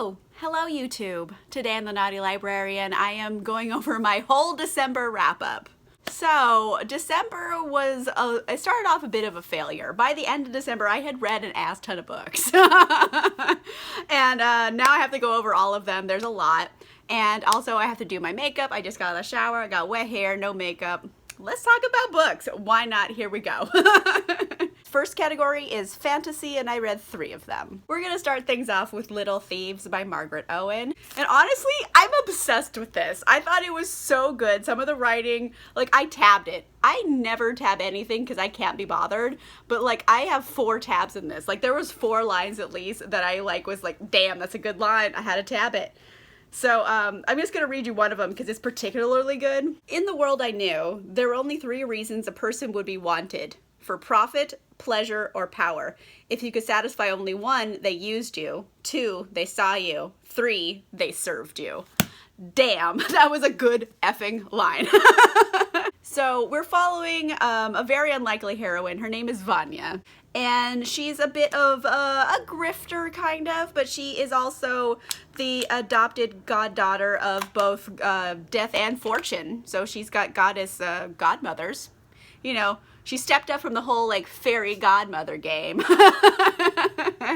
Oh, hello YouTube. Today on the Naughty Librarian, I am going over my whole December wrap-up. So, December was, it started off a bit of a failure. By the end of December, I had read an ass ton of books. And now I have to go over all of them. There's a lot. And also I have to do my makeup. I just got out of the shower. I got wet hair, no makeup. Let's talk about books. Why not? Here we go. First category is fantasy, and I read 3 of them. We're gonna start things off with Little Thieves by Margaret Owen. And honestly, I'm obsessed with this. I thought it was so good. Some of the writing, like I tabbed it. I never tab anything because I can't be bothered, but like I have 4 tabs in this. Like there was 4 lines at least that I was like, damn, that's a good line. I had to tab it. So I'm just going to read you one of them because it's particularly good. In the world I knew, there were only 3 reasons a person would be wanted: for profit, pleasure, or power. If you could satisfy only one, they used you. 2, they saw you. 3, they served you. Damn, that was a good effing line. So we're following a very unlikely heroine. Her name is Vanya. And she's a bit of a grifter, kind of, but she is also the adopted goddaughter of both Death and Fortune. So she's got goddess godmothers. You know, she stepped up from the whole like fairy godmother game.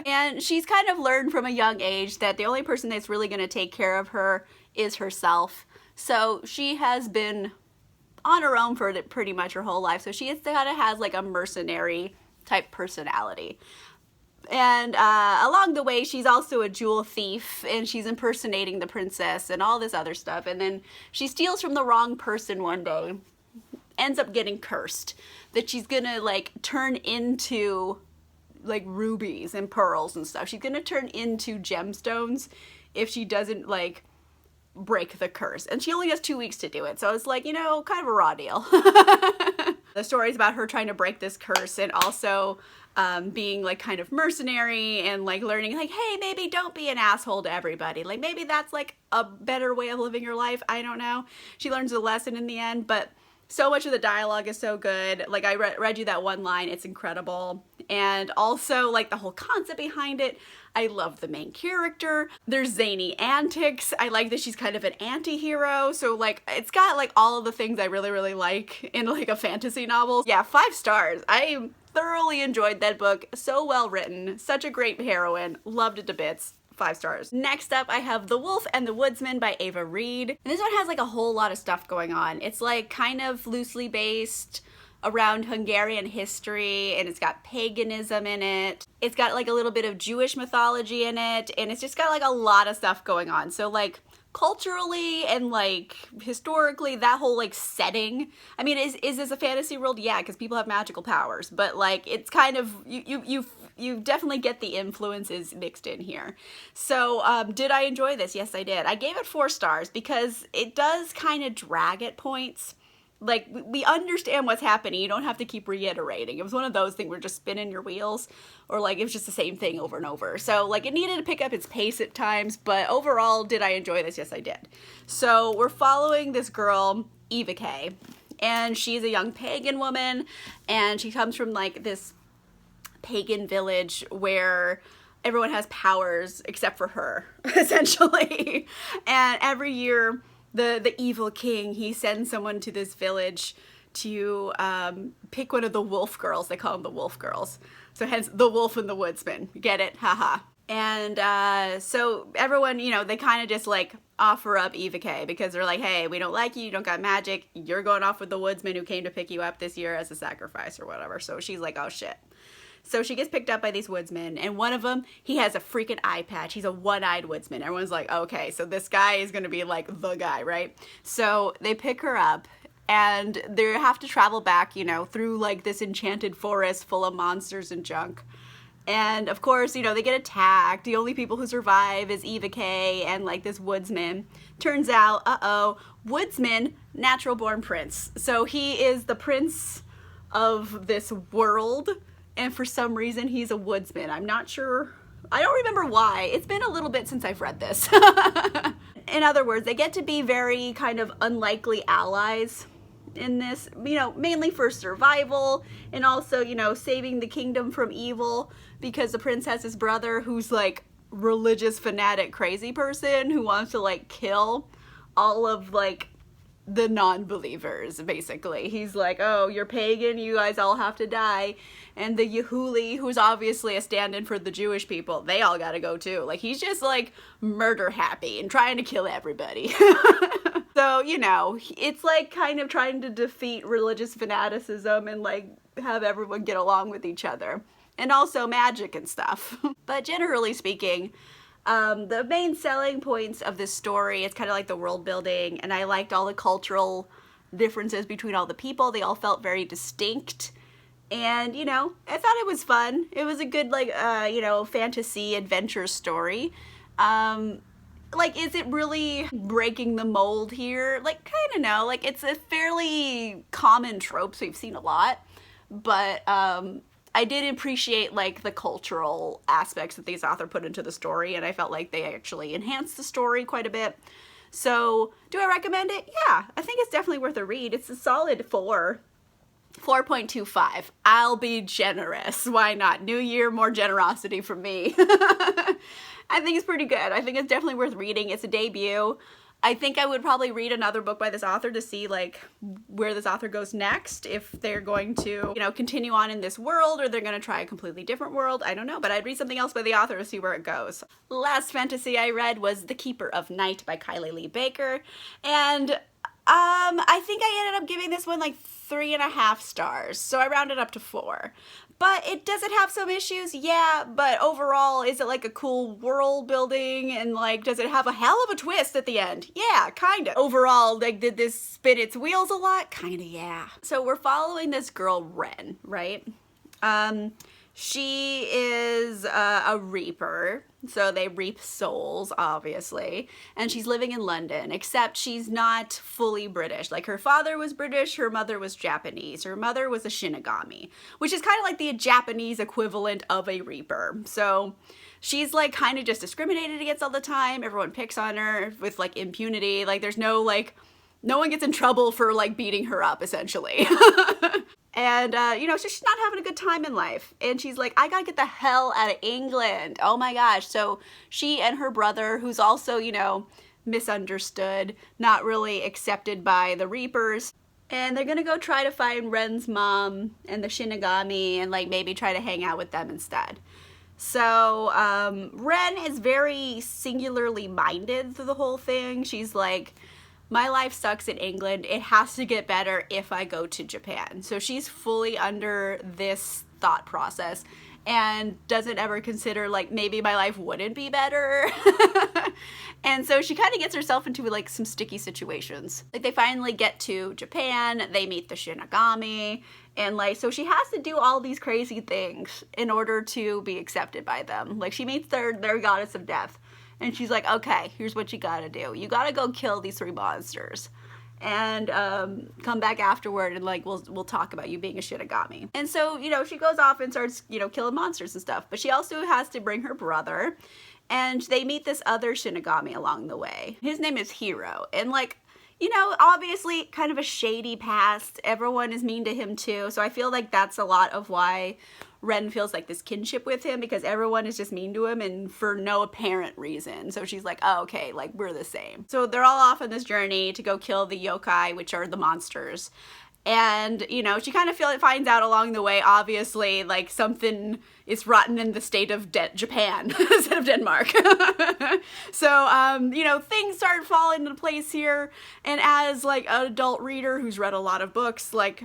And she's kind of learned from a young age that the only person that's really going to take care of her is herself. So she has been on her own for pretty much her whole life. So she kind of has like a mercenary type personality. And along the way, she's also a jewel thief, and she's impersonating the princess and all this other stuff. And then she steals from the wrong person one day, ends up getting cursed that she's gonna like turn into like rubies and pearls and stuff. She's gonna turn into gemstones if she doesn't like break the curse. And she only has 2 weeks to do it. So it's like, you know, kind of a raw deal. The story's about her trying to break this curse and also being like kind of mercenary and like learning like, hey, maybe don't be an asshole to everybody. Like maybe that's like a better way of living your life. I don't know. She learns a lesson in the end, but so much of the dialogue is so good. Like I read you that one line. It's incredible. And also like the whole concept behind it. I love the main character. There's zany antics. I like that she's kind of an anti-hero. So like it's got like all of the things I really, really like in like a fantasy novel. Yeah, 5 stars. I thoroughly enjoyed that book. So well written. Such a great heroine. Loved it to bits. 5 stars. Next up, I have The Wolf and the Woodsman by Ava Reid. And this one has like a whole lot of stuff going on. It's like kind of loosely based around Hungarian history, and it's got paganism in it. It's got like a little bit of Jewish mythology in it, and it's just got like a lot of stuff going on. So like culturally and like historically, that whole like setting, I mean, is this a fantasy world? Yeah, because people have magical powers, but like it's kind of, you definitely get the influences mixed in here. So did I enjoy this? Yes, I did. I gave it 4 stars because it does kind of drag at points. Like, we understand what's happening. You don't have to keep reiterating. It was one of those things where just spinning your wheels, or like it was just the same thing over and over. So like it needed to pick up its pace at times, but overall, did I enjoy this? Yes, I did. So we're following this girl, Eva K, and she's a young pagan woman, and she comes from like this pagan village where everyone has powers except for her, essentially. And every year, the evil king, he sends someone to this village to pick one of the wolf girls. They call them the wolf girls. So hence the wolf and the woodsman. Get it? Haha. And so everyone, you know, they kind of just like offer up Eva K because they're like, hey, we don't like you. You don't got magic. You're going off with the woodsman who came to pick you up this year as a sacrifice or whatever. So she's like, oh shit. So she gets picked up by these woodsmen, and one of them, he has a freaking eye patch. He's a one-eyed woodsman. Everyone's like, okay, so this guy is going to be like the guy, right? So they pick her up, and they have to travel back, you know, through like this enchanted forest full of monsters and junk. And of course, you know, they get attacked. The only people who survive is Eva K and like this woodsman. Turns out, woodsman, natural born prince. So he is the prince of this world. And for some reason, he's a woodsman. I'm not sure. I don't remember why. It's been a little bit since I've read this. In other words, they get to be very kind of unlikely allies in this, you know, mainly for survival and also, you know, saving the kingdom from evil because the prince has his brother who's like religious fanatic crazy person who wants to like kill all of like the non-believers, basically. He's like, oh, you're pagan, you guys all have to die. And the Yehudi, who's obviously a stand-in for the Jewish people, they all gotta go too. Like, he's just like murder happy and trying to kill everybody. So, you know, it's like kind of trying to defeat religious fanaticism and like have everyone get along with each other. And also magic and stuff. But generally speaking, the main selling points of this story, it's kind of like the world building, and I liked all the cultural differences between all the people. They all felt very distinct, and, you know, I thought it was fun. It was a good, like, you know, fantasy adventure story. Like, is it really breaking the mold here? Like, kind of no. Like, it's a fairly common tropes we've seen a lot, but, I did appreciate like the cultural aspects that these author put into the story, and I felt like they actually enhanced the story quite a bit. So do I recommend it? Yeah, I think it's definitely worth a read. It's a solid 4.25. I'll be generous. Why not? New year, more generosity from me. I think it's pretty good. I think it's definitely worth reading. It's a debut. I think I would probably read another book by this author to see like where this author goes next, if they're going to, you know, continue on in this world or they're going to try a completely different world. I don't know, but I'd read something else by the author to see where it goes. Last fantasy I read was The Keeper of Night by Kylie Lee Baker, and I think I ended up giving this one like 3.5 stars, so I rounded up to 4. But does it have some issues? Yeah, but overall, is it like a cool world building, and like, does it have a hell of a twist at the end? Yeah, kind of. Overall, like, did this spin its wheels a lot? Kind of, yeah. So we're following this girl, Ren, right? She is a reaper, so they reap souls, obviously, and she's living in London, except she's not fully British. Like, her father was British, her mother was Japanese. Her mother was a Shinigami, which is kind of like the Japanese equivalent of a reaper. So she's like kind of just discriminated against all the time. Everyone picks on her with like impunity. Like, there's no like, no one gets in trouble for like beating her up, essentially. And, you know, so she's not having a good time in life. And she's like, I gotta get the hell out of England. Oh my gosh. So she and her brother, who's also, you know, misunderstood, not really accepted by the Reapers. And they're gonna go try to find Ren's mom and the Shinigami and, like, maybe try to hang out with them instead. So, Ren is very singularly minded through the whole thing. She's like, my life sucks in England. It has to get better if I go to Japan. So she's fully under this thought process and doesn't ever consider like maybe my life wouldn't be better. And so she kind of gets herself into like some sticky situations. Like, they finally get to Japan, they meet the Shinigami, and like, so she has to do all these crazy things in order to be accepted by them. Like, she meets their goddess of death. And she's like, okay, here's what you gotta do. You gotta go kill these 3 monsters. And come back afterward and, like, we'll talk about you being a Shinigami. And so, you know, she goes off and starts, you know, killing monsters and stuff. But she also has to bring her brother. And they meet this other Shinigami along the way. His name is Hiro. And, like, you know, obviously kind of a shady past. Everyone is mean to him too. So I feel like that's a lot of why Ren feels like this kinship with him, because everyone is just mean to him and for no apparent reason. So she's like, oh, okay, like, we're the same. So they're all off on this journey to go kill the yokai, which are the monsters. And, you know, she kind of finds out along the way, obviously, like, something is rotten in the state of Japan instead of Denmark. So, you know, things start falling into place here. And as, like, an adult reader who's read a lot of books, like,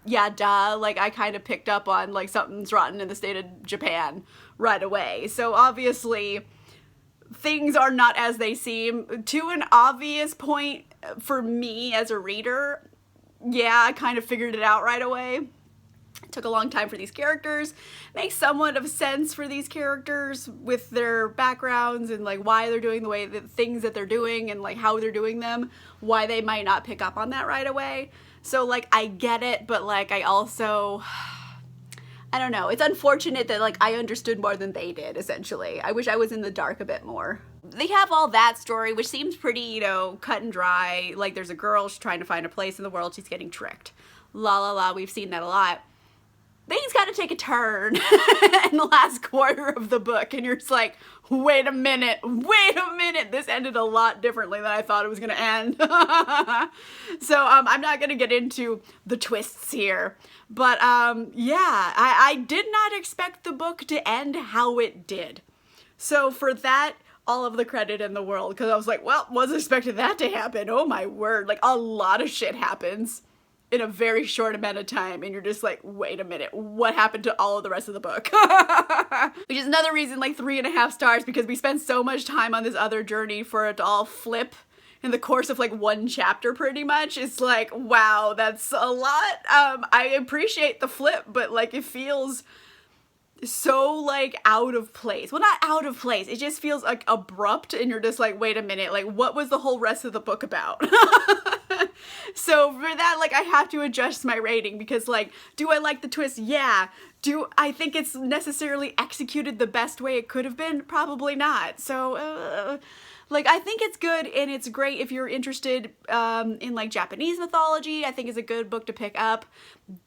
yeah, duh, like, I kind of picked up on, like, something's rotten in the state of Japan right away. So, obviously, things are not as they seem. To an obvious point for me as a reader, yeah, I kind of figured it out right away. It took a long time for these characters. Makes somewhat of sense for these characters with their backgrounds and, like, why they're doing the way the things that they're doing and, like, how they're doing them, why they might not pick up on that right away. So, like, I get it, but, like, I also, I don't know. It's unfortunate that, like, I understood more than they did, essentially. I wish I was in the dark a bit more. They have all that story, which seems pretty, you know, cut and dry. Like, there's a girl, she's trying to find a place in the world, she's getting tricked. La la la, we've seen that a lot. things gotta take a turn in the last quarter of the book, and you're just like, wait a minute, this ended a lot differently than I thought it was gonna end. So I'm not gonna get into the twists here, but yeah, I did not expect the book to end how it did. So for that, all of the credit in the world, because I was like, well, wasn't expecting that to happen. Oh my word, like a lot of shit happens in a very short amount of time, and you're just like, wait a minute, what happened to all of the rest of the book? Which is another reason, like 3.5 stars, because we spent so much time on this other journey for it to all flip in the course of like one chapter pretty much. It's like, wow, that's a lot. I appreciate the flip, but like it feels so like out of place. Well, not out of place, it just feels like abrupt, and you're just like, wait a minute, like what was the whole rest of the book about? So for that, like I have to adjust my rating, because like, do I like the twist? Yeah. Do I think it's necessarily executed the best way it could have been? Probably not. So like I think it's good, and it's great if you're interested in like Japanese mythology. I think it's a good book to pick up.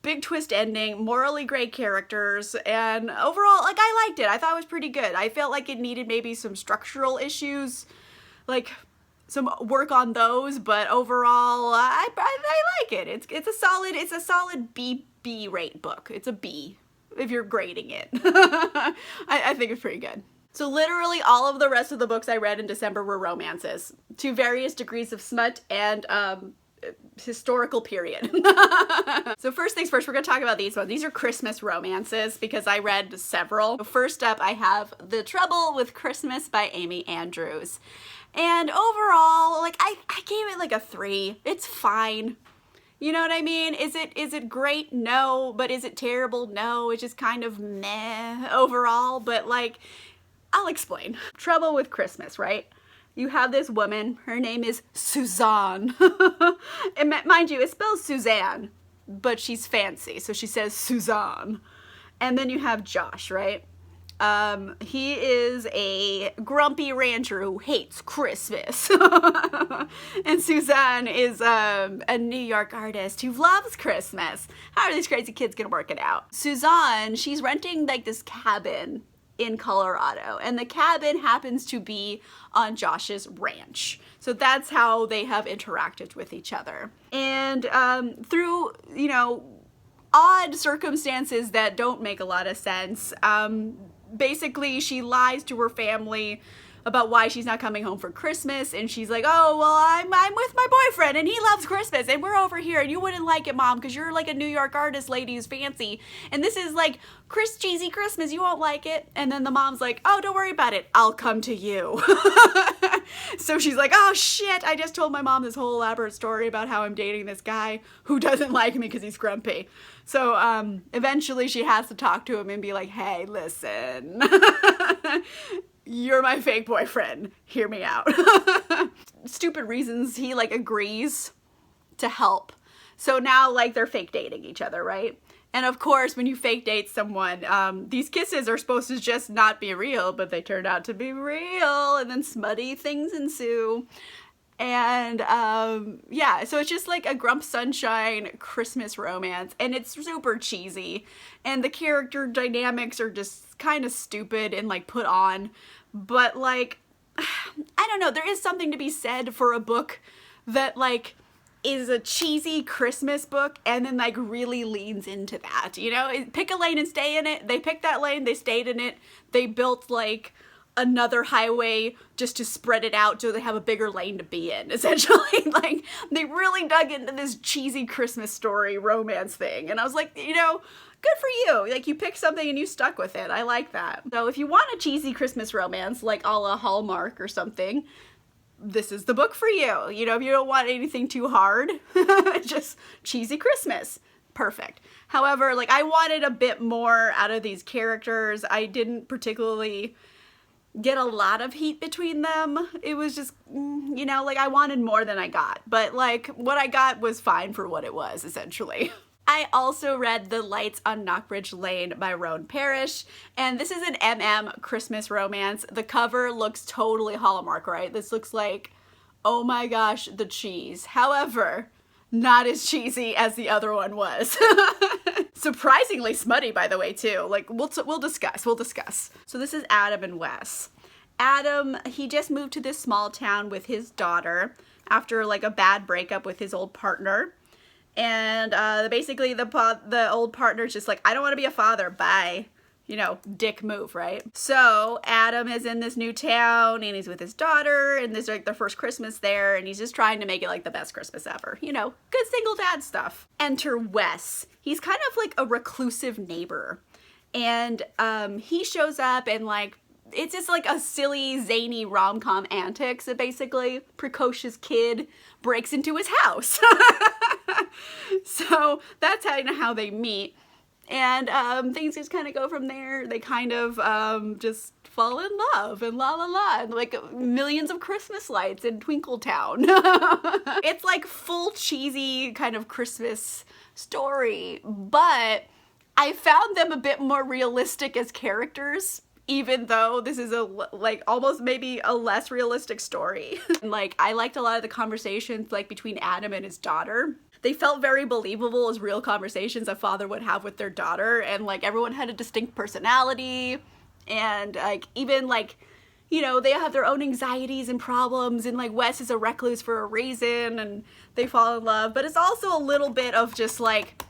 Big twist ending, morally gray characters, and overall, like I liked it. I thought it was pretty good. I felt like it needed maybe some structural issues, like some work on those, but overall, I like it. It's a solid B rate book. It's a B if you're grading it. I think it's pretty good. So literally all of the rest of the books I read in December were romances to various degrees of smut and historical period. So first things first, we're gonna talk about these ones. These are Christmas romances because I read several. First up, I have The Trouble with Christmas by Amy Andrews. And overall, like I gave it like a 3. It's fine. You know what I mean? Is it great? No. But is it terrible? No. It's just kind of meh overall. But like, I'll explain. Trouble with Christmas, right? You have this woman, her name is Suzanne. And mind you, it spells Suzanne, but she's fancy, so she says Suzanne. And then you have Josh, right? He is a grumpy rancher who hates Christmas. And Suzanne is a New York artist who loves Christmas. How are these crazy kids gonna work it out? Suzanne, she's renting like this cabin in Colorado, and the cabin happens to be on Josh's ranch. So that's how they have interacted with each other. And through, you know, odd circumstances that don't make a lot of sense, basically she lies to her family about why she's not coming home for Christmas, and she's like, oh, well, I'm with my boyfriend and he loves Christmas and we're over here and you wouldn't like it, Mom, because you're like a New York artist lady who's fancy and this is like cheesy Christmas, you won't like it. And then the mom's like, oh, don't worry about it, I'll come to you. So she's like, oh shit, I just told my mom this whole elaborate story about how I'm dating this guy who doesn't like me because he's grumpy. So eventually she has to talk to him and be like, hey, listen, you're my fake boyfriend, hear me out. Stupid reasons, he like agrees to help. So now like they're fake dating each other, right? And of course, when you fake date someone, these kisses are supposed to just not be real, but they turn out to be real, and then smutty things ensue. And yeah, so it's just like a Grump Sunshine Christmas romance, and it's super cheesy, and the character dynamics are just kind of stupid and like put on, but like, I don't know, there is something to be said for a book that like is a cheesy Christmas book and then like really leans into that, you know? Pick a lane and stay in it. They picked that lane, they stayed in it, they built like another highway just to spread it out so they have a bigger lane to be in, essentially. Like, they really dug into this cheesy Christmas story romance thing, and I was like, you know, good for you. Like, you picked something and you stuck with it. I like that. So if you want a cheesy Christmas romance, like a la Hallmark or something, this is the book for you. You know, if you don't want anything too hard, just cheesy Christmas. Perfect. However, like, I wanted a bit more out of these characters. I didn't particularly get a lot of heat between them. It was just, you know, like, I wanted more than I got. But, like, what I got was fine for what it was, essentially. I also read The Lights on Knockbridge Lane by Roan Parrish, and this is an MM Christmas romance. The cover looks totally Hallmark, right? This looks like, oh my gosh, the cheese. However, not as cheesy as the other one was. Surprisingly smutty, by the way, too. Like, we'll discuss. So this is Adam and Wes. Adam, he just moved to this small town with his daughter after like a bad breakup with his old partner. And basically the old partner's just like, I don't want to be a father, bye. You know, dick move, right? So Adam is in this new town and he's with his daughter and this is like their first Christmas there and he's just trying to make it like the best Christmas ever. You know, good single dad stuff. Enter Wes. He's kind of like a reclusive neighbor. And he shows up and like, it's just like a silly, zany rom-com antics that basically precocious kid breaks into his house. So that's how they meet. And things just kind of go from there. They kind of just fall in love and la la la. And like millions of Christmas lights in Twinkletown. It's like full cheesy kind of Christmas story. But I found them a bit more realistic as characters. Even though this is like almost maybe a less realistic story. Like I liked a lot of the conversations like between Adam and his daughter. They felt very believable as real conversations a father would have with their daughter, and like everyone had a distinct personality, and like even like, you know, they have their own anxieties and problems, and like Wes is a recluse for a reason and they fall in love. But it's also a little bit of just like,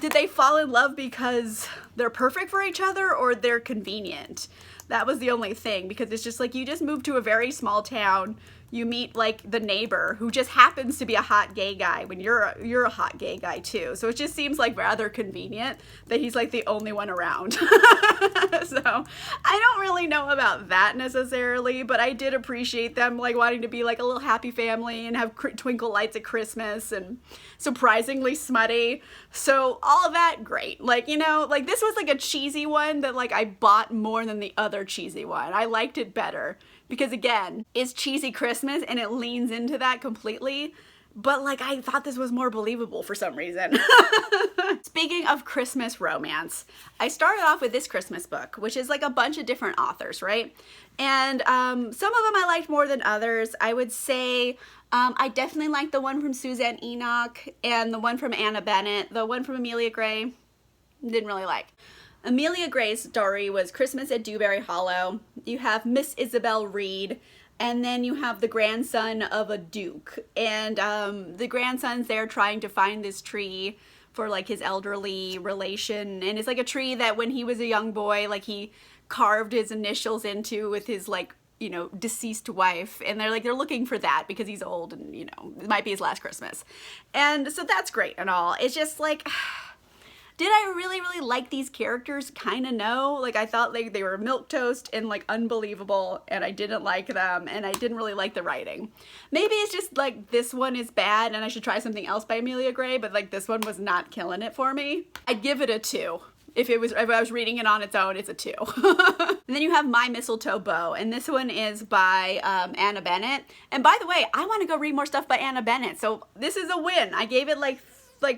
did they fall in love because they're perfect for each other or they're convenient? That was the only thing, because it's just like you just moved to a very small town. You meet like the neighbor who just happens to be a hot gay guy when you're a hot gay guy too. So it just seems like rather convenient that he's like the only one around. So I don't really know about that necessarily, but I did appreciate them like wanting to be like a little happy family and have twinkle lights at Christmas and surprisingly smutty. So all of that, great. Like, you know, like this was like a cheesy one that like I bought more than the other cheesy one. I liked it better. Because again, it's cheesy Christmas and it leans into that completely. But like, I thought this was more believable for some reason. Speaking of Christmas romance, I started off with this Christmas book, which is like a bunch of different authors, right? And some of them I liked more than others. I would say I definitely liked the one from Suzanne Enoch and the one from Anna Bennett. The one from Amelia Gray, didn't really like. Amelia Gray's story was Christmas at Dewberry Hollow. You have Miss Isabel Reed, and then you have the grandson of a duke. And the grandson's there trying to find this tree for like his elderly relation. And it's like a tree that when he was a young boy, like he carved his initials into with his like, you know, deceased wife. And they're looking for that because he's old and, you know, it might be his last Christmas. And so that's great and all. It's just like, did I really, really like these characters? Kind of no. Like, I thought like they were milquetoast and like unbelievable, and I didn't like them, and I didn't really like the writing. Maybe it's just like this one is bad and I should try something else by Amelia Gray, but like this one was not killing it for me. I'd give it a 2. If I was reading it on its own, it's a 2. And then you have My Mistletoe Bow, and this one is by Anna Bennett. And by the way, I want to go read more stuff by Anna Bennett, so this is a win. I gave it like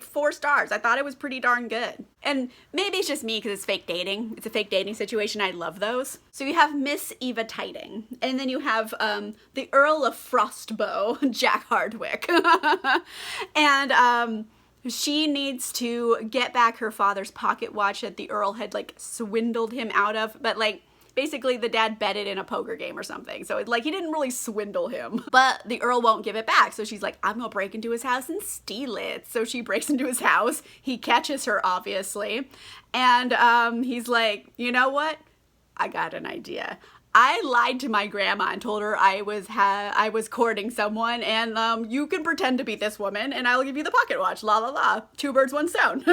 4 stars. I thought it was pretty darn good. And maybe it's just me because it's fake dating. It's a fake dating situation. I love those. So you have Miss Eva Tiding. And then you have the Earl of Frostbow, Jack Hardwick. And she needs to get back her father's pocket watch that the Earl had like swindled him out of. But like, basically the dad betted in a poker game or something. So like he didn't really swindle him, but the Earl won't give it back. So she's like, I'm gonna break into his house and steal it. So she breaks into his house. He catches her, obviously. And he's like, you know what? I got an idea. I lied to my grandma and told her I was courting someone, and you can pretend to be this woman and I'll give you the pocket watch. La la la. 2 birds, 1 stone.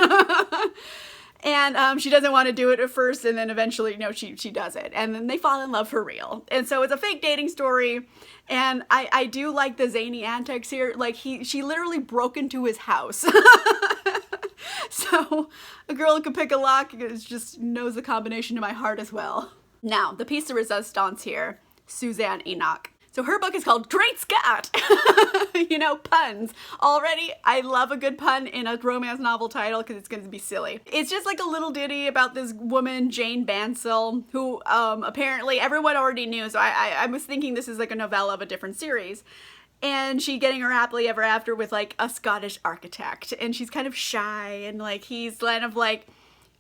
And she doesn't want to do it at first, and then eventually, you know, she does it. And then they fall in love for real. And so it's a fake dating story. And I do like the zany antics here. Like, she literally broke into his house. So a girl who can pick a lock just knows the combination to my heart as well. Now, the piece de resistance here, Suzanne Enoch. So her book is called Great Scott! You know, puns. Already, I love a good pun in a romance novel title because it's going to be silly. It's just like a little ditty about this woman, Jane Bansell, who apparently everyone already knew. So I was thinking this is like a novella of a different series. and she getting her happily ever after with like a Scottish architect, and she's kind of shy, and like he's kind of like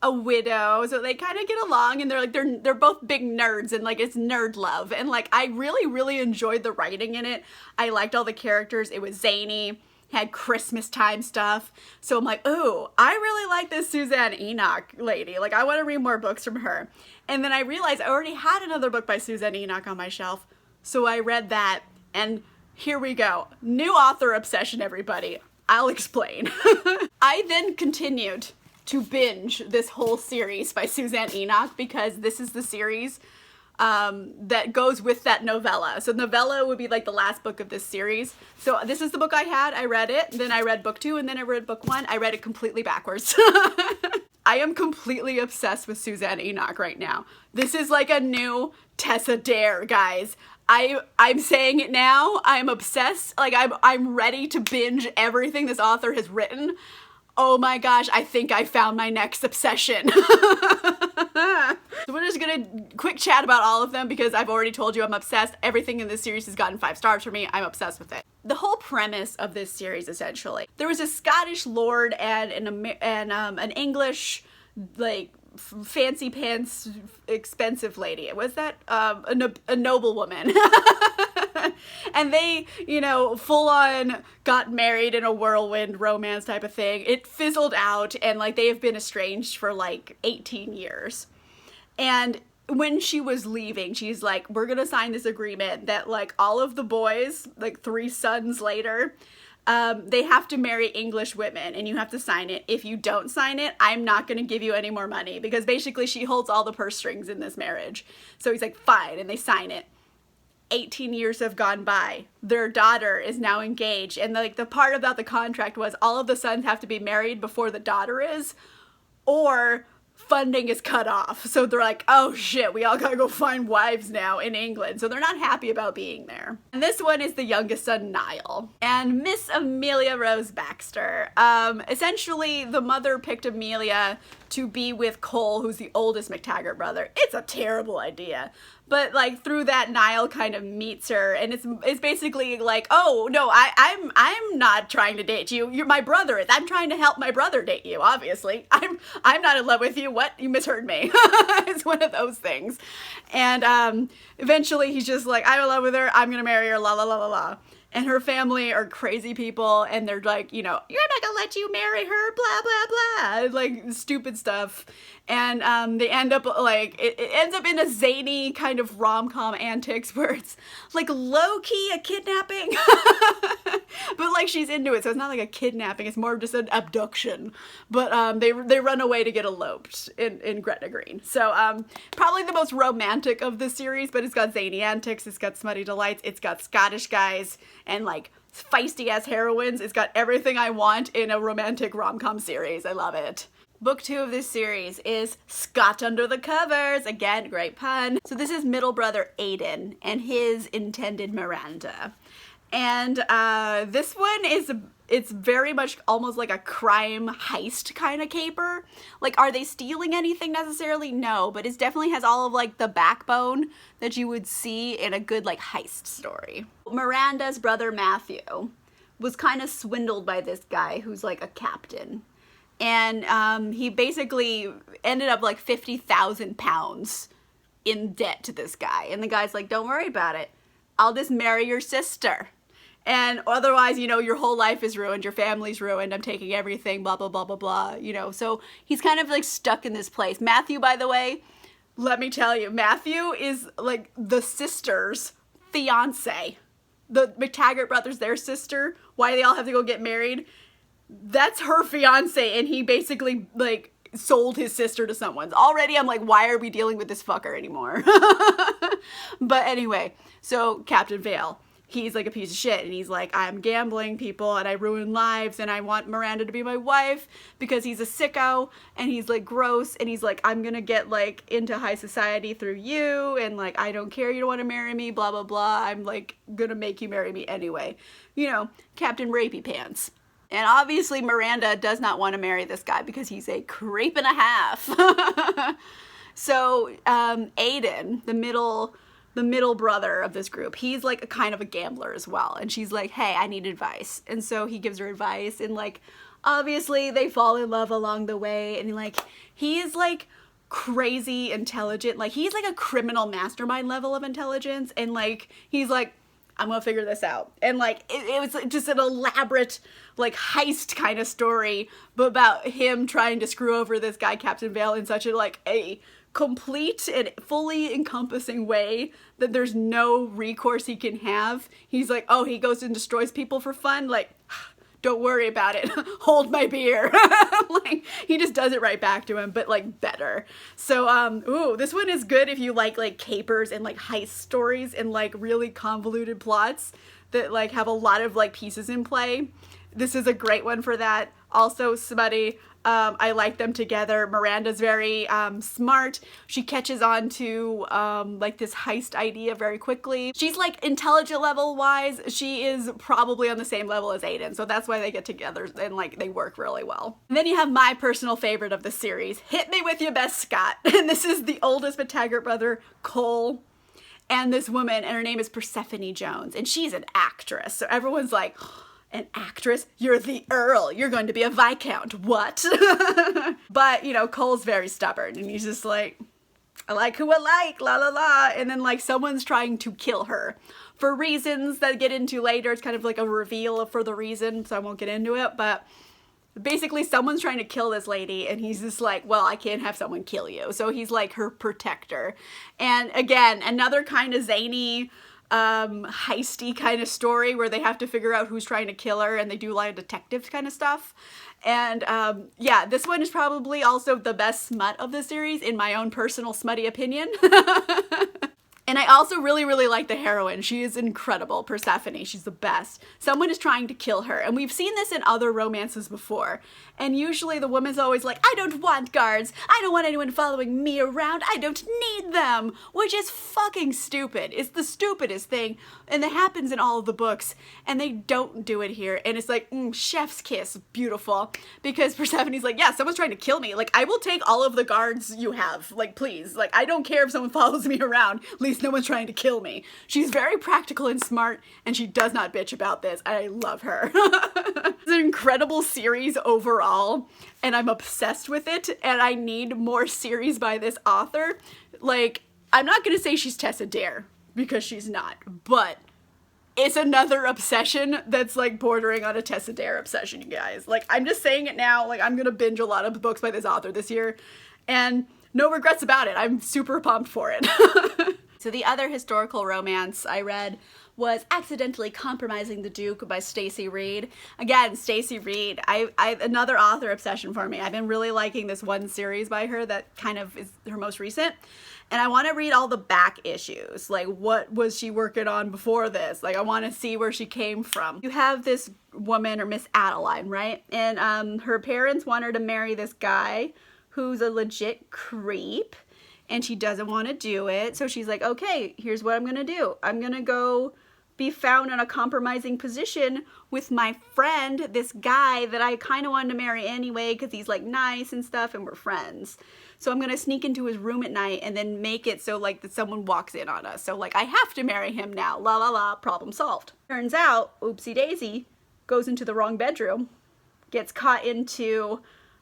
a widow, so they kind of get along, and they're both big nerds, and like it's nerd love, and like I really enjoyed the writing in it. I liked all the characters. It was zany, had Christmas time stuff, so I'm like, oh, I really like this Suzanne Enoch lady, like I want to read more books from her. And then I realized I already had another book by Suzanne Enoch on my shelf, so I read that, and here we go. New author obsession, everybody. I'll explain. I then continued to binge this whole series by Suzanne Enoch, because this is the series that goes with that novella. So novella would be like the last book of this series. So this is the book I had. I read it. Then I read book 2, and then I read book 1. I read it completely backwards. I am completely obsessed with Suzanne Enoch right now. This is like a new Tessa Dare, guys. I'm saying it now. I'm obsessed. Like I'm ready to binge everything this author has written. Oh my gosh, I think I found my next obsession. So we're just gonna quick chat about all of them, because I've already told you I'm obsessed. Everything in this series has gotten 5 stars for me. I'm obsessed with it. The whole premise of this series, essentially, there was a Scottish lord and an English, like, fancy pants expensive lady. Was that a noblewoman? And they, you know, full on got married in a whirlwind romance type of thing. It fizzled out, and like they have been estranged for like 18 years. And when she was leaving, she's like, we're gonna sign this agreement that like all of the boys, like 3 sons later, they have to marry English women, and you have to sign it. If you don't sign it, I'm not going to give you any more money, because basically she holds all the purse strings in this marriage. So he's like, fine, and they sign it. 18 years have gone by. Their daughter is now engaged, and like the part about the contract was all of the sons have to be married before the daughter is, or funding is cut off. So they're like, oh shit, we all gotta go find wives now in England. So they're not happy about being there. And this one is the youngest son, Niall, and Miss Amelia Rose Baxter. Essentially, the mother picked Amelia to be with Cole, who's the oldest McTaggart brother. It's a terrible idea. But like through that, Niall kind of meets her, and it's basically like, oh no, I'm not trying to date you. You're my brother. I'm trying to help my brother date you. Obviously, I'm not in love with you. What? You misheard me. It's one of those things. And eventually, he's just like, I'm in love with her. I'm gonna marry her. La la la la la. And her family are crazy people, and they're like, you know, you're not gonna let you marry her, blah, blah, blah, like stupid stuff. And they end up like, it ends up in a zany kind of rom-com antics where it's like low-key a kidnapping, but like she's into it, so it's not like a kidnapping, it's more of just an abduction. But they run away to get eloped in Gretna Green. So probably the most romantic of the series, but it's got zany antics, it's got smutty delights, it's got Scottish guys, and like feisty ass heroines. It's got everything I want in a romantic rom-com series. I love it. Book 2 of this series is Scott Under the Covers. Again, great pun. So this is middle brother Aiden and his intended Miranda. And this one it's very much almost like a crime heist kind of caper. Like, are they stealing anything necessarily? No, but it definitely has all of like the backbone that you would see in a good like heist story. Miranda's brother Matthew was kind of swindled by this guy who's like a captain. And he basically ended up like 50,000 pounds in debt to this guy. And the guy's like, don't worry about it. I'll just marry your sister. And otherwise, you know, your whole life is ruined. Your family's ruined. I'm taking everything, blah, blah, blah, blah, blah. You know, so he's kind of like stuck in this place. Matthew, by the way, let me tell you, Matthew is like the sister's fiance. The McTaggart brothers, their sister, why they all have to go get married. That's her fiance, and he basically like sold his sister to someone. Already I'm like, why are we dealing with this fucker anymore? But anyway, so Captain Vale, he's like a piece of shit, and he's like, I'm gambling people and I ruin lives, and I want Miranda to be my wife because he's a sicko and he's like gross, and he's like, I'm gonna get like into high society through you, and like, I don't care, you don't want to marry me, blah blah blah, I'm like gonna make you marry me anyway. You know, Captain Rapey Pants. And obviously Miranda does not want to marry this guy because he's a creep and a half. So Aiden, the middle the middle brother of this group. He's like a kind of a gambler as well. And she's like, hey, I need advice. And so he gives her advice, and like, obviously they fall in love along the way. And like, he is like crazy intelligent. Like, he's like a criminal mastermind level of intelligence. And like, he's like, I'm gonna figure this out. And like, it was just an elaborate like heist kind of story, but about him trying to screw over this guy, Captain Vale, in such a like a complete and fully encompassing way that there's no recourse he can have. He's like, oh, he goes and destroys people for fun? Like, don't worry about it. Hold my beer. Like, he just does it right back to him, but like better. So, ooh, this one is good if you like capers and like heist stories and like really convoluted plots that like have a lot of like pieces in play. This is a great one for that. Also smutty. I like them together. Miranda's very smart. She catches on to like this heist idea very quickly. She's like intelligent level wise. She is probably on the same level as Aiden. So that's why they get together and like they work really well. And then you have my personal favorite of the series. Hit me with your best, Scott. And this is the oldest McTaggart brother, Cole. And this woman, and her name is Persephone Jones. And she's an actress. So everyone's like, an actress? You're the Earl. You're going to be a Viscount. What? But, you know, Cole's very stubborn. And he's just like, I like who I like, la la la. And then like someone's trying to kill her for reasons that I get into later. It's kind of like a reveal for the reason, so I won't get into it. But basically someone's trying to kill this lady, and he's just like, well, I can't have someone kill you. So he's like her protector. And again, another kind of zany, heisty kind of story where they have to figure out who's trying to kill her, and they do a lot of detective kind of stuff. And yeah, this one is probably also the best smut of the series in my own personal smutty opinion. And I also really, really like the heroine. She is incredible. Persephone, she's the best. Someone is trying to kill her. And we've seen this in other romances before. And usually the woman's always like, I don't want guards. I don't want anyone following me around. I don't need them. Which is fucking stupid. It's the stupidest thing. And it happens in all of the books. And they don't do it here. And it's like, chef's kiss. Beautiful. Because Persephone's like, yeah, someone's trying to kill me. Like, I will take all of the guards you have. Like, please. Like, I don't care if someone follows me around. At least no one's trying to kill me. She's very practical and smart, and she does not bitch about this. I love her. It's an incredible series overall, and I'm obsessed with it, and I need more series by this author. Like, I'm not gonna say she's Tessa Dare, because she's not, but it's another obsession that's like bordering on a Tessa Dare obsession, you guys. Like, I'm just saying it now. Like, I'm gonna binge a lot of books by this author this year, and no regrets about it. I'm super pumped for it. So the other historical romance I read was Accidentally Compromising the Duke by Stacey Reid. Again, Stacey Reid, another author obsession for me. I've been really liking this one series by her that kind of is her most recent. And I want to read all the back issues. Like, what was she working on before this? Like, I want to see where she came from. You have this woman, or Miss Adeline, right? And her parents want her to marry this guy who's a legit creep. And she doesn't want to do it. So she's like, okay, here's what I'm going to do. I'm going to go be found in a compromising position with my friend, this guy that I kind of wanted to marry anyway because he's like nice and stuff and we're friends. So I'm going to sneak into his room at night and then make it so like that someone walks in on us. So like I have to marry him now. La la la, problem solved. Turns out, oopsie daisy, goes into the wrong bedroom, gets caught into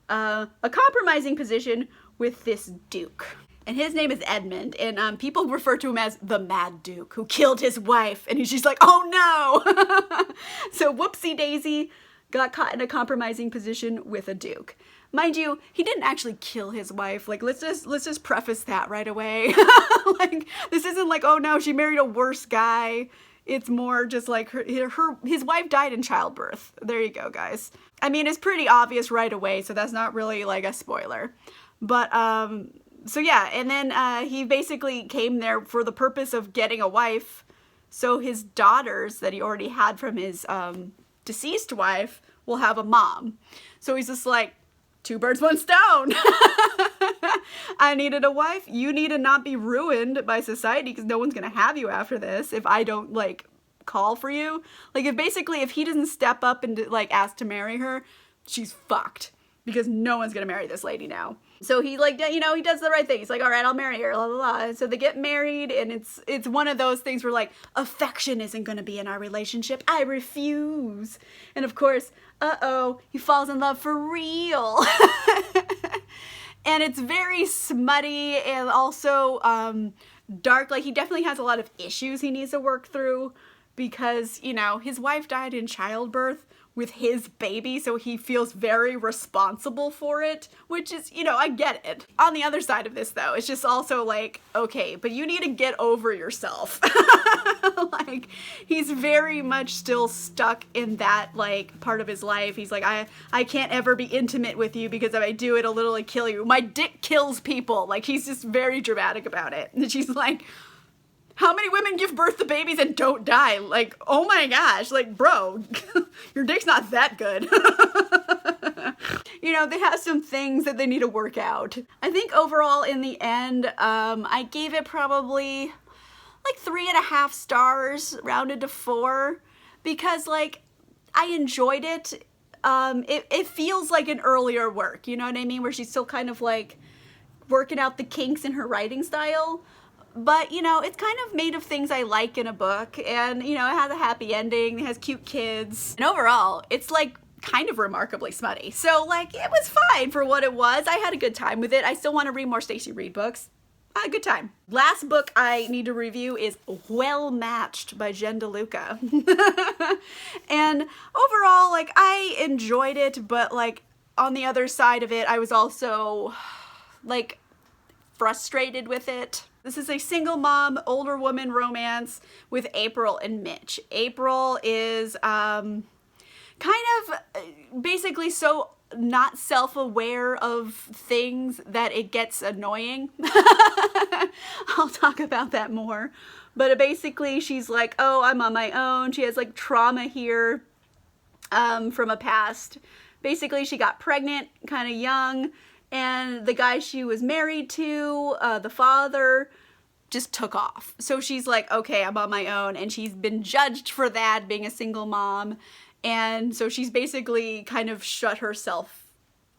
a compromising position with this duke. And his name is Edmund, and people refer to him as the Mad Duke, who killed his wife, and she's like, oh no! So whoopsie daisy, got caught in a compromising position with a duke. Mind you, he didn't actually kill his wife. Like, let's just preface that right away. Like, this isn't like, oh no, she married a worse guy. It's more just like his wife died in childbirth. There you go, guys. I mean, it's pretty obvious right away, so that's not really like a spoiler. But, so yeah, and then he basically came there for the purpose of getting a wife, so his daughters that he already had from his deceased wife will have a mom. So he's just like, two birds, one stone. I needed a wife. You need to not be ruined by society because no one's going to have you after this if I don't, like, call for you. Like, if he doesn't step up and, like, ask to marry her, she's fucked. because no one's gonna marry this lady now. So he like, you know, he does the right thing. He's like, all right, I'll marry her, blah, blah, blah. And so they get married, and it's one of those things where like, affection isn't gonna be in our relationship. I refuse. And of course, he falls in love for real. And it's very smutty and also dark. Like, he definitely has a lot of issues he needs to work through because, you know, his wife died in childbirth with his baby, so he feels very responsible for it, which is, you know, I get it. On the other side of this, though, it's just also like, okay, but you need to get over yourself. Like, he's very much still stuck in that, like, part of his life. He's like, I can't ever be intimate with you because if I do, it'll literally kill you. My dick kills people. Like, he's just very dramatic about it. And she's like, how many women give birth to babies and don't die? Like, oh my gosh, like, bro, your dick's not that good. You know, they have some things that they need to work out. I think overall in the end, I gave it probably like 3.5 stars, rounded to 4, because like, I enjoyed it. It feels like an earlier work, you know what I mean? Where she's still kind of like working out the kinks in her writing style. But, you know, it's kind of made of things I like in a book, and, you know, it has a happy ending, it has cute kids, and overall, it's, like, kind of remarkably smutty. So, like, it was fine for what it was. I had a good time with it. I still want to read more Stacey Reid books. I had a good time. Last book I need to review is Well Matched by Jen DeLuca. And overall, like, I enjoyed it, but, like, on the other side of it, I was also, like, frustrated with it. This is a single mom, older woman romance with April and Mitch. April is kind of basically so not self-aware of things that it gets annoying. I'll talk about that more. But basically she's like, oh, I'm on my own. She has like trauma here from a past. Basically she got pregnant kind of young, and the guy she was married to, the father, just took off. So she's like, okay, I'm on my own, and she's been judged for that, being a single mom, and so she's basically kind of shut herself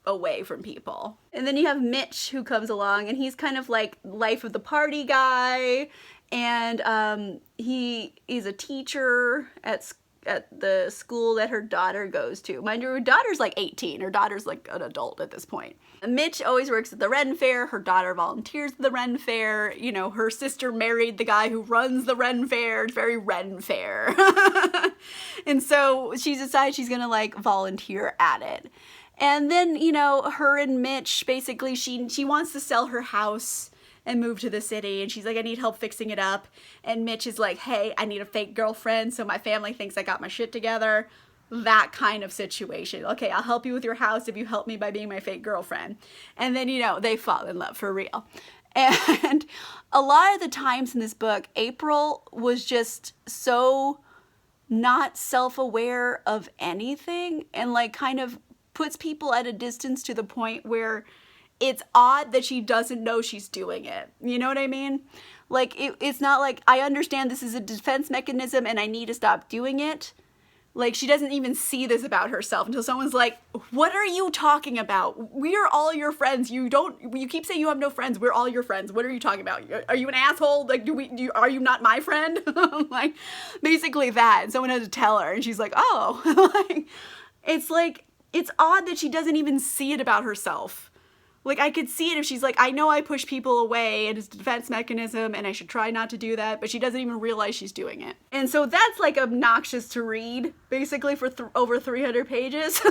away from people. And then you have Mitch, who comes along, and he's kind of like life of the party guy, and he is a teacher at the school that her daughter goes to. Mind you, her daughter's like 18. Her daughter's like an adult at this point. Mitch always works at the Ren Fair. Her daughter volunteers at the Ren Fair. You know, her sister married the guy who runs the Ren Fair. It's very Ren Fair. And so she decides she's gonna like volunteer at it. And then, you know, her and Mitch, basically she wants to sell her house and move to the city, and she's like, I need help fixing it up. And Mitch is like, hey, I need a fake girlfriend so my family thinks I got my shit together. That kind of situation. Okay, I'll help you with your house if you help me by being my fake girlfriend. And then, you know, they fall in love for real. And a lot of the times in this book, April was just so not self-aware of anything, and like kind of puts people at a distance to the point where it's odd that she doesn't know she's doing it. You know what I mean? Like, it's not like, I understand this is a defense mechanism and I need to stop doing it. Like, she doesn't even see this about herself until someone's like, what are you talking about? We are all your friends. You keep saying you have no friends. We're all your friends. What are you talking about? Are you an asshole? Like, are you not my friend? Like, basically that. And someone had to tell her, and she's like, oh. Like, it's odd that she doesn't even see it about herself. Like, I could see it if she's like, I know I push people away and it's a defense mechanism and I should try not to do that, but she doesn't even realize she's doing it. And so that's, like, obnoxious to read, basically, for over 300 pages.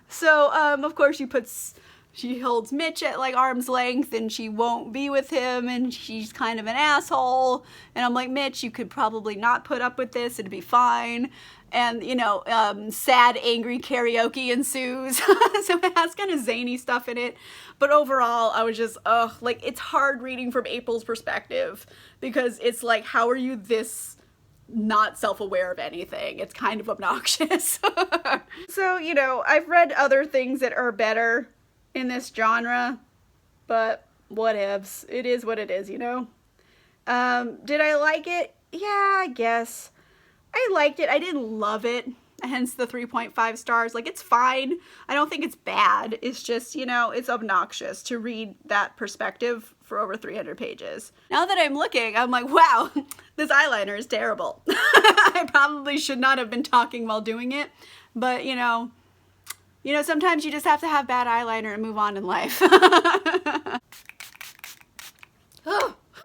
So, of course, she holds Mitch at, like, arm's length, and she won't be with him, and she's kind of an asshole. And I'm like, Mitch, you could probably not put up with this, it'd be fine. And, you know, sad, angry karaoke ensues. So it has kind of zany stuff in it. But overall, I was just, like, it's hard reading from April's perspective, because it's like, how are you this not self-aware of anything? It's kind of obnoxious. So, you know, I've read other things that are better in this genre, but whatevs. It is what it is, you know? Did I like it? Yeah, I guess. I liked it. I didn't love it. hence the 3.5 stars. Like, it's fine. I don't think it's bad. It's just, you know, it's obnoxious to read that perspective for over 300 pages. Now that I'm looking, I'm like, wow, this eyeliner is terrible. I probably should not have been talking while doing it, but you know, sometimes you just have to have bad eyeliner and move on in life.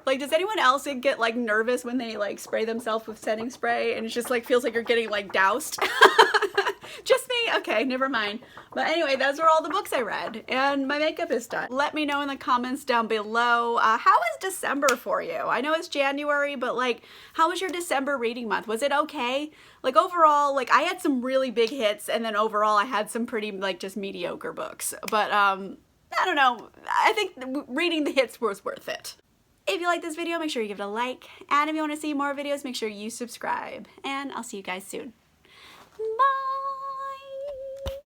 Like, does anyone else get like nervous when they like spray themselves with setting spray and it just like feels like you're getting like doused? Just me? Okay, never mind. But anyway, those are all the books I read and my makeup is done. Let me know in the comments down below, how was December for you? I know it's January, but like, how was your December reading month? Was it okay? Like overall, like I had some really big hits and then overall I had some pretty like just mediocre books. But I don't know, I think reading the hits was worth it. If you like this video, make sure you give it a like. And if you want to see more videos, make sure you subscribe. And I'll see you guys soon. Bye!